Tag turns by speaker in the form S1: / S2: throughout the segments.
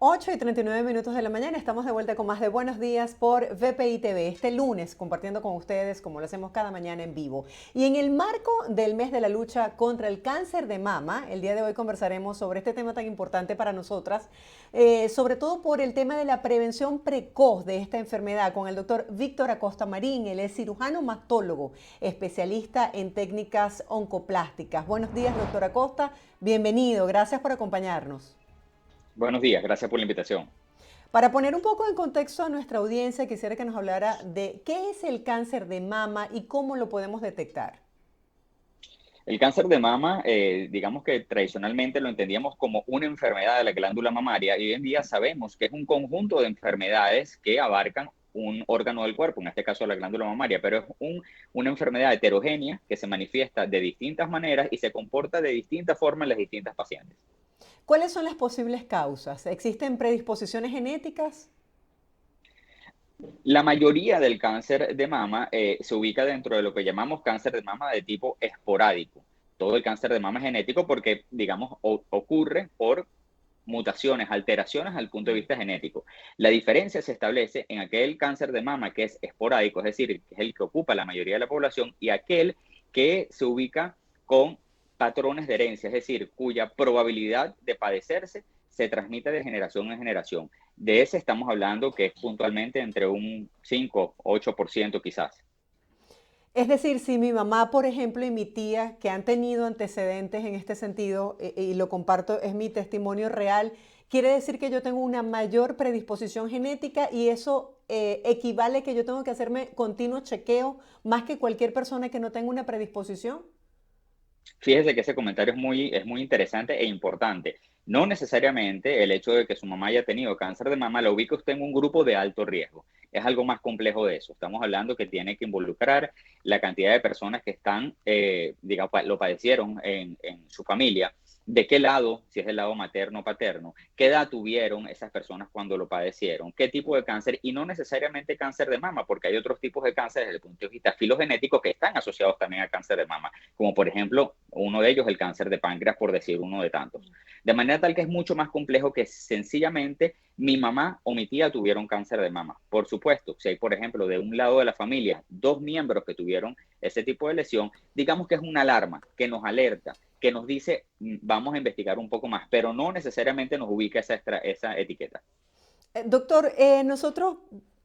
S1: 8:39 de la mañana, estamos de vuelta con más de Buenos Días por VPI TV, este lunes compartiendo con ustedes como lo hacemos cada mañana en vivo. Y en el marco del mes de la lucha contra el cáncer de mama, el día de hoy conversaremos sobre este tema tan importante para nosotras, sobre todo por el tema de la prevención precoz de esta enfermedad con el doctor Víctor Acosta Marín. Él es cirujano mastólogo, especialista en técnicas oncoplásticas. Buenos días, doctor Acosta, bienvenido, gracias por acompañarnos.
S2: Buenos días, gracias por la invitación.
S1: Para poner un poco en contexto a nuestra audiencia, quisiera que nos hablara de qué es el cáncer de mama y cómo lo podemos detectar.
S2: El cáncer de mama, digamos que tradicionalmente lo entendíamos como una enfermedad de la glándula mamaria y hoy en día sabemos que es un conjunto de enfermedades que abarcan un órgano del cuerpo, en este caso la glándula mamaria, pero es una enfermedad heterogénea que se manifiesta de distintas maneras y se comporta de distintas formas en las distintas pacientes.
S1: ¿Cuáles son las posibles causas? ¿Existen predisposiciones genéticas?
S2: La mayoría del cáncer de mama se ubica dentro de lo que llamamos cáncer de mama de tipo esporádico. Todo el cáncer de mama es genético porque, digamos, ocurre por mutaciones, alteraciones al punto de vista genético. La diferencia se establece en aquel cáncer de mama que es esporádico, es decir, que es el que ocupa la mayoría de la población, y aquel que se ubica con patrones de herencia, es decir, cuya probabilidad de padecerse se transmite de generación en generación. De ese estamos hablando que es puntualmente entre un 5-8% quizás.
S1: Es decir, si mi mamá, por ejemplo, y mi tía, que han tenido antecedentes en este sentido, y lo comparto, es mi testimonio real, quiere decir que yo tengo una mayor predisposición genética y eso equivale que yo tengo que hacerme continuo chequeo más que cualquier persona que no tenga una predisposición.
S2: Fíjese que ese comentario es muy interesante e importante. No necesariamente el hecho de que su mamá haya tenido cáncer de mama lo ubica usted en un grupo de alto riesgo. Es algo más complejo de eso. Estamos hablando que tiene que involucrar la cantidad de personas que están, digamos, lo padecieron en su familia. ¿De qué lado? Si es del lado materno o paterno. ¿Qué edad tuvieron esas personas cuando lo padecieron? ¿Qué tipo de cáncer? Y no necesariamente cáncer de mama, porque hay otros tipos de cáncer desde el punto de vista filogenético que están asociados también al cáncer de mama, como por ejemplo uno de ellos el cáncer de páncreas, por decir uno de tantos. De manera tal que es mucho más complejo que sencillamente mi mamá o mi tía tuvieron cáncer de mama. Por supuesto, si hay, por ejemplo, de un lado de la familia, dos miembros que tuvieron ese tipo de lesión, digamos que es una alarma que nos alerta, que nos dice, vamos a investigar un poco más, pero no necesariamente nos ubica esa etiqueta.
S1: Doctor, nosotros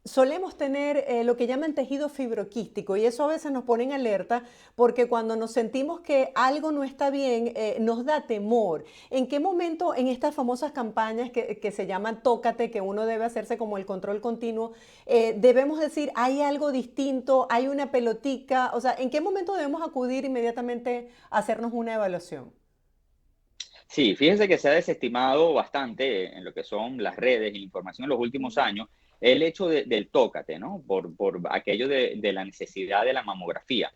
S1: solemos tener lo que llaman tejido fibroquístico y eso a veces nos pone en alerta porque cuando nos sentimos que algo no está bien, nos da temor. ¿En qué momento en estas famosas campañas que se llaman Tócate, que uno debe hacerse como el control continuo, debemos decir, hay algo distinto, hay una pelotica? O sea, ¿en qué momento debemos acudir inmediatamente a hacernos una evaluación?
S2: Sí, fíjese que se ha desestimado bastante en lo que son las redes y la información en los últimos años el hecho del tócate, ¿no? Por aquello de la necesidad de la mamografía.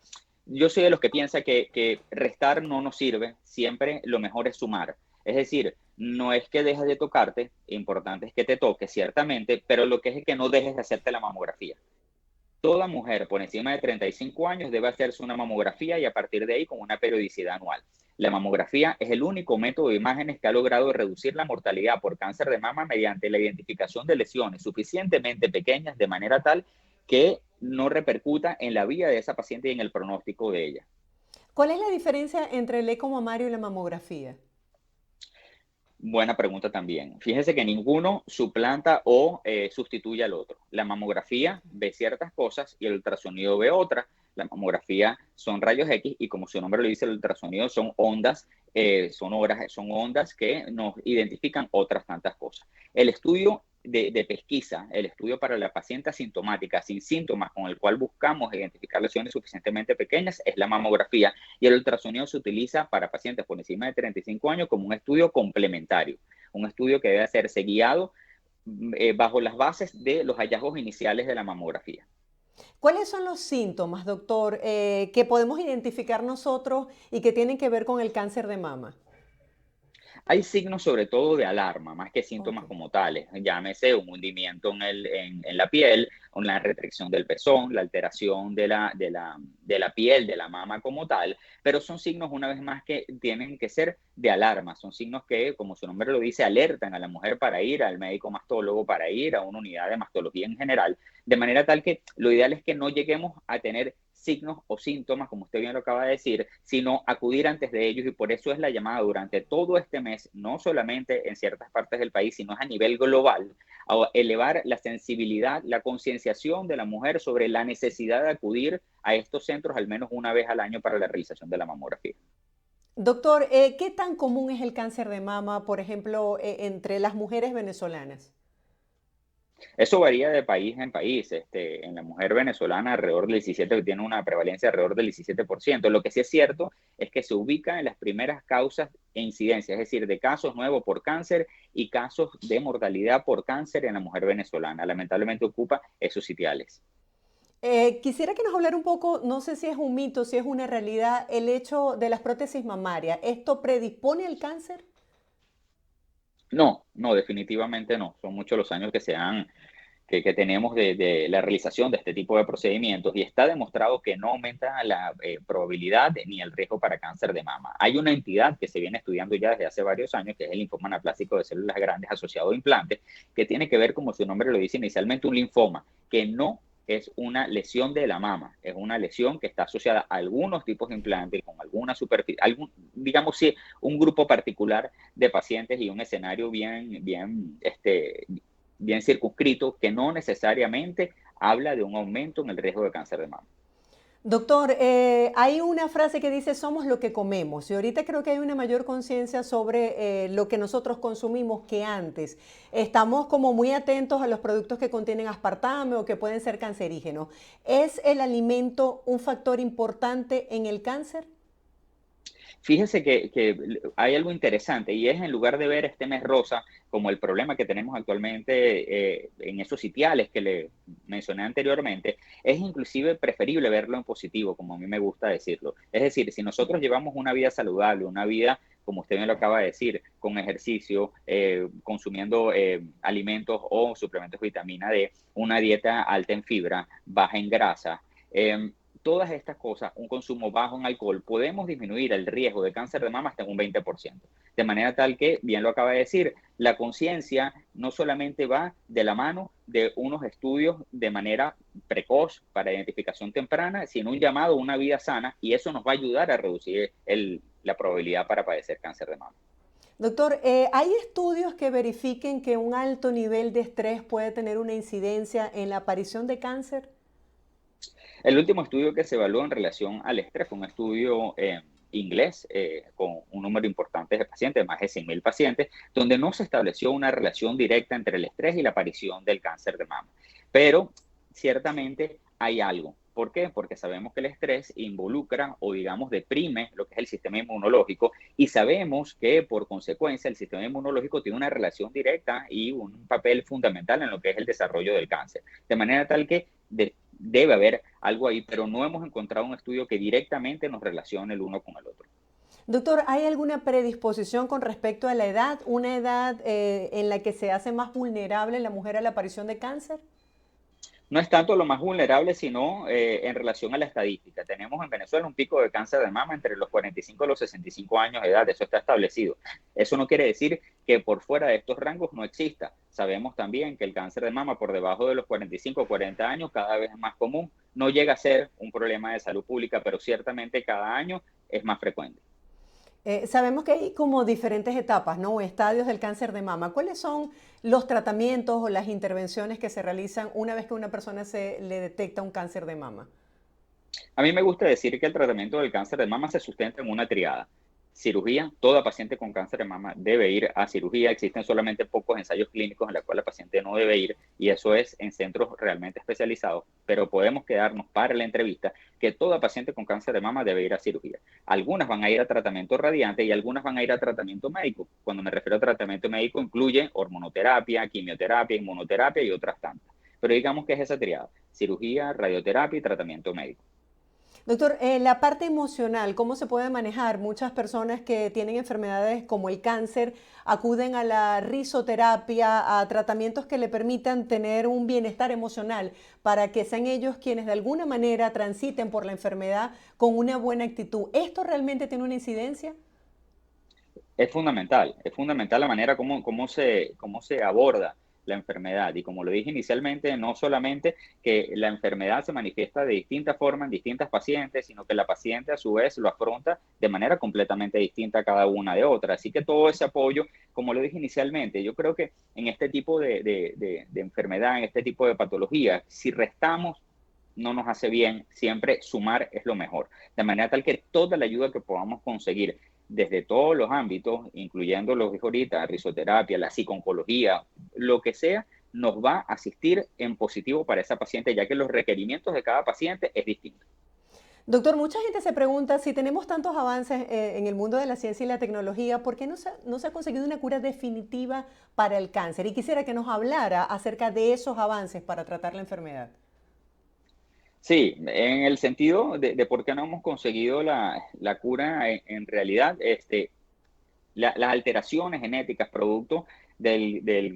S2: Yo soy de los que piensa que restar no nos sirve, siempre lo mejor es sumar. Es decir, no es que dejes de tocarte, importante es que te toques, ciertamente, pero lo que es que no dejes de hacerte la mamografía. Toda mujer por encima de 35 años debe hacerse una mamografía y a partir de ahí con una periodicidad anual. La mamografía es el único método de imágenes que ha logrado reducir la mortalidad por cáncer de mama mediante la identificación de lesiones suficientemente pequeñas de manera tal que no repercuta en la vida de esa paciente y en el pronóstico de ella.
S1: ¿Cuál es la diferencia entre el eco mamario y la mamografía?
S2: Buena pregunta también. Fíjese que ninguno suplanta o sustituye al otro. La mamografía ve ciertas cosas y el ultrasonido ve otras. La mamografía son rayos X y como su nombre lo dice, el ultrasonido son ondas sonoras, son ondas que nos identifican otras tantas cosas. El estudio de pesquisa, el estudio para la paciente asintomática sin síntomas con el cual buscamos identificar lesiones suficientemente pequeñas es la mamografía y el ultrasonido se utiliza para pacientes por encima de 35 años como un estudio complementario, un estudio que debe hacerse guiado bajo las bases de los hallazgos iniciales de la mamografía.
S1: ¿Cuáles son los síntomas, doctor, que podemos identificar nosotros y que tienen que ver con el cáncer de mama?
S2: Hay signos sobre todo de alarma, más que
S1: Ok.
S2: síntomas como tales. Llámese un hundimiento en la piel, una retracción del pezón, la alteración de la piel, de la mama como tal, pero son signos una vez más que tienen que ser de alarma. Son signos que, como su nombre lo dice, alertan a la mujer para ir al médico mastólogo, para ir a una unidad de mastología en general, de manera tal que lo ideal es que no lleguemos a tener signos o síntomas, como usted bien lo acaba de decir, sino acudir antes de ellos y por eso es la llamada durante todo este mes, no solamente en ciertas partes del país, sino a nivel global, a elevar la sensibilidad, la concienciación de la mujer sobre la necesidad de acudir a estos centros al menos una vez al año para la realización de la mamografía.
S1: Doctor, ¿qué tan común es el cáncer de mama, por ejemplo, entre las mujeres venezolanas?
S2: Eso varía de país en país. En la mujer venezolana alrededor del 17, tiene una prevalencia alrededor del 17%. Lo que sí es cierto es que se ubica en las primeras causas e incidencias, es decir, de casos nuevos por cáncer y casos de mortalidad por cáncer en la mujer venezolana. Lamentablemente ocupa esos sitiales.
S1: Quisiera que nos hablara un poco, no sé si es un mito, si es una realidad, el hecho de las prótesis mamarias. ¿Esto predispone al cáncer?
S2: No, no, definitivamente no. Son muchos los años que tenemos de la realización de este tipo de procedimientos y está demostrado que no aumenta la probabilidad ni el riesgo para cáncer de mama. Hay una entidad que se viene estudiando ya desde hace varios años, que es el linfoma anaplásico de células grandes asociado a implantes, que tiene que ver, como su nombre lo dice inicialmente, un linfoma, que no es una lesión de la mama, es una lesión que está asociada a algunos tipos de implantes, con alguna superficie, digamos, sí, un grupo particular de pacientes y un escenario bien circunscrito que no necesariamente habla de un aumento en el riesgo de cáncer de mama.
S1: Doctor, hay una frase que dice somos lo que comemos y ahorita creo que hay una mayor conciencia sobre lo que nosotros consumimos que antes. Estamos como muy atentos a los productos que contienen aspartame o que pueden ser cancerígenos. ¿Es el alimento un factor importante en el cáncer?
S2: Fíjese que hay algo interesante y es en lugar de ver este mes rosa como el problema que tenemos actualmente en esos sitiales que le mencioné anteriormente, es inclusive preferible verlo en positivo, como a mí me gusta decirlo. Es decir, si nosotros llevamos una vida saludable, una vida, como usted me lo acaba de decir, con ejercicio, consumiendo alimentos o suplementos de vitamina D, una dieta alta en fibra, baja en grasa, eh, todas estas cosas, un consumo bajo en alcohol, podemos disminuir el riesgo de cáncer de mama hasta un 20%. De manera tal que, bien lo acaba de decir, la conciencia no solamente va de la mano de unos estudios de manera precoz para identificación temprana, sino un llamado a una vida sana y eso nos va a ayudar a reducir la probabilidad para padecer cáncer de mama.
S1: Doctor, ¿hay estudios que verifiquen que un alto nivel de estrés puede tener una incidencia en la aparición de cáncer?
S2: El último estudio que se evaluó en relación al estrés fue un estudio inglés con un número importante de pacientes, más de 100.000 pacientes, donde no se estableció una relación directa entre el estrés y la aparición del cáncer de mama. Pero ciertamente hay algo. ¿Por qué? Porque sabemos que el estrés involucra o digamos deprime lo que es el sistema inmunológico y sabemos que por consecuencia el sistema inmunológico tiene una relación directa y un papel fundamental en lo que es el desarrollo del cáncer. De manera tal que debe haber algo ahí, pero no hemos encontrado un estudio que directamente nos relacione el uno con el otro.
S1: Doctor, ¿hay alguna predisposición con respecto a la edad? ¿Una edad en la que se hace más vulnerable la mujer a la aparición de cáncer?
S2: No es tanto lo más vulnerable, sino en relación a la estadística. Tenemos en Venezuela un pico de cáncer de mama entre los 45 y los 65 años de edad, eso está establecido. Eso no quiere decir que por fuera de estos rangos no exista. Sabemos también que el cáncer de mama por debajo de los 45 o 40 años cada vez es más común. No llega a ser un problema de salud pública, pero ciertamente cada año es más frecuente.
S1: Sabemos que hay como diferentes etapas, ¿no? O estadios del cáncer de mama. ¿Cuáles son los tratamientos o las intervenciones que se realizan una vez que a una persona se le detecta un cáncer de mama?
S2: A mí me gusta decir que el tratamiento del cáncer de mama se sustenta en una triada. Cirugía, toda paciente con cáncer de mama debe ir a cirugía. Existen solamente pocos ensayos clínicos en los cuales la paciente no debe ir y eso es en centros realmente especializados, pero podemos quedarnos para la entrevista que toda paciente con cáncer de mama debe ir a cirugía. Algunas van a ir a tratamiento radiante y algunas van a ir a tratamiento médico. Cuando me refiero a tratamiento médico incluye hormonoterapia, quimioterapia, inmunoterapia y otras tantas. Pero digamos que es esa triada, cirugía, radioterapia y tratamiento médico.
S1: Doctor, la parte emocional, ¿cómo se puede manejar? Muchas personas que tienen enfermedades como el cáncer acuden a la risoterapia, a tratamientos que le permitan tener un bienestar emocional para que sean ellos quienes de alguna manera transiten por la enfermedad con una buena actitud. ¿Esto realmente tiene una incidencia?
S2: Es fundamental la manera cómo se aborda la enfermedad. Y como lo dije inicialmente, no solamente que la enfermedad se manifiesta de distintas formas en distintas pacientes, sino que la paciente a su vez lo afronta de manera completamente distinta a cada una de otras. Así que todo ese apoyo, como lo dije inicialmente, yo creo que en este tipo de enfermedad, en este tipo de patología, si restamos no nos hace bien, siempre sumar es lo mejor. De manera tal que toda la ayuda que podamos conseguir desde todos los ámbitos, incluyendo los dije ahorita, risoterapia, la psiconcología, lo que sea, nos va a asistir en positivo para esa paciente, ya que los requerimientos de cada paciente es distinto.
S1: Doctor, mucha gente se pregunta si tenemos tantos avances en el mundo de la ciencia y la tecnología, ¿por qué no se ha conseguido una cura definitiva para el cáncer? Y quisiera que nos hablara acerca de esos avances para tratar la enfermedad.
S2: Sí, en el sentido de por qué no hemos conseguido la cura en realidad, las alteraciones genéticas producto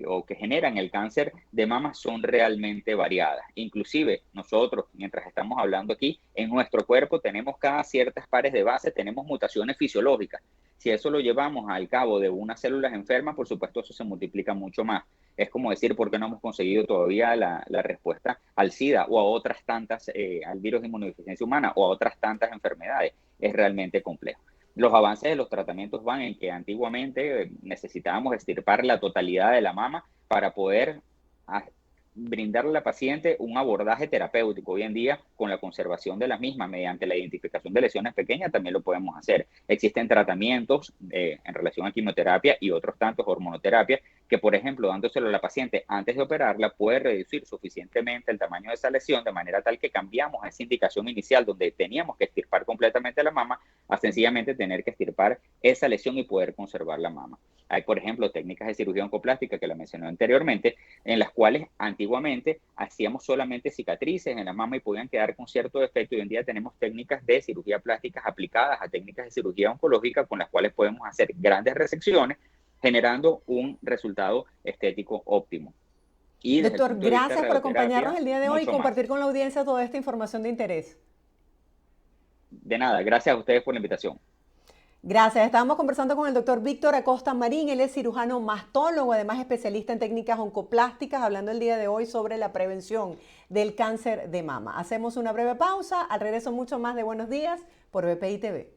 S2: o que generan el cáncer de mama son realmente variadas. Inclusive nosotros, mientras estamos hablando aquí, en nuestro cuerpo tenemos cada ciertas pares de base, tenemos mutaciones fisiológicas. Si eso lo llevamos al cabo de unas células enfermas, por supuesto eso se multiplica mucho más. Es como decir, ¿por qué no hemos conseguido todavía la respuesta al SIDA o a otras tantas, al virus de inmunodeficiencia humana o a otras tantas enfermedades? Es realmente complejo. Los avances de los tratamientos van en que antiguamente necesitábamos extirpar la totalidad de la mama para poder a, brindarle a la paciente un abordaje terapéutico. Hoy en día, con la conservación de las mismas mediante la identificación de lesiones pequeñas, también lo podemos hacer. Existen tratamientos en relación a quimioterapia y otros tantos hormonoterapia que, por ejemplo, dándoselo a la paciente antes de operarla, puede reducir suficientemente el tamaño de esa lesión de manera tal que cambiamos esa indicación inicial donde teníamos que extirpar completamente la mama a sencillamente tener que extirpar esa lesión y poder conservar la mama. Hay, por ejemplo, técnicas de cirugía oncoplástica que la mencioné anteriormente, en las cuales antiguamente hacíamos solamente cicatrices en la mama y podían quedar con cierto defecto. Hoy en día tenemos técnicas de cirugía plástica aplicadas a técnicas de cirugía oncológica con las cuales podemos hacer grandes resecciones, generando un resultado estético óptimo. Y desde el
S1: Doctor,
S2: punto de vista de
S1: gracias por acompañarnos
S2: radioterapia,
S1: el día de hoy y
S2: mucho más.
S1: compartir con la audiencia toda esta información de interés.
S2: De nada, gracias a ustedes por la invitación.
S1: Gracias. Estábamos conversando con el doctor Víctor Acosta Marín. Él es cirujano mastólogo, además especialista en técnicas oncoplásticas, hablando el día de hoy sobre la prevención del cáncer de mama. Hacemos una breve pausa. Al regreso, mucho más de Buenos Días por BPI TV.